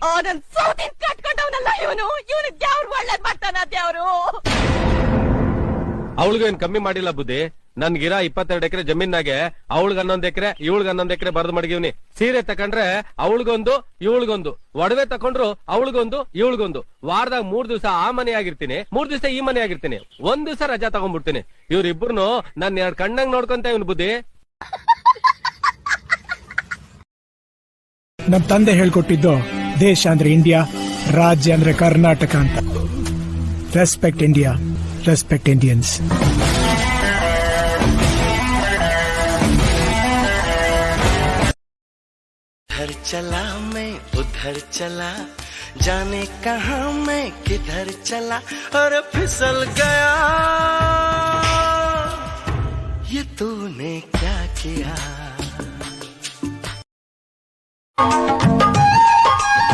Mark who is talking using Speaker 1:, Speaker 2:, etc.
Speaker 1: ನನ್ ಸೌತಿನ್ ಕಟ್ಕೊಂಡವನಲ್ಲ ಇವನು ದೇವ್ರು ಒಳ್ಳೇದ್ ಮಾಡ್ತಾನ ದೇವ್ರು.
Speaker 2: ಅವಳಿಗೂ ಏನ್ ಕಮ್ಮಿ ಮಾಡಿಲ್ಲ ಬುದ್ಧಿ. ನನ್ಗಿರ 22 ಎಕರೆ ಜಮೀನಾಗೆ ಅವಳಿಗೆ 11 ಎಕರೆ ಇವಳಿಗೆ 11 ಎಕರೆ ಬರ್ದು ಮಡಗಿವ್ನಿ. ಸೀರೆ ತಕೊಂಡ್ರೆ ಅವಳಿಗೊಂದು ಇವಳಿಗೊಂದು, ಒಡವೆ ತಕೊಂಡ್ರು ಅವಳಿಗೊಂದು ಇವಳಿಗೊಂದು. ವಾರದಾಗ 3 ದಿವಸ ಆ ಮನೆ ಆಗಿರ್ತೀನಿ, 3 ದಿವಸ ಈ ಮನೆ ಆಗಿರ್ತೀನಿ. 1 ದಿವಸ ರಜಾ ತಗೊಂಡ್ಬಿಡ್ತೀನಿ. ಇವ್ರಿಬ್ರು ನನ್ 2 ಕಣ್ಣಂಗ್ ನೋಡ್ಕೊಂತ ಇವನ್ ಬುದ್ಧಿ.
Speaker 3: ನಮ್ ತಂದೆ ಹೇಳ್ಕೊಟ್ಟಿದ್ದು ದೇಶ ಅಂದ್ರೆ ಇಂಡಿಯಾ, ರಾಜ್ಯ ಅಂದ್ರೆ ಕರ್ನಾಟಕ ಅಂತ. Respect India, respect Indians.
Speaker 4: उधर चला मैं उधर चला, जाने कहां मैं किधर चला, और फिसल गया ये तूने क्या किया.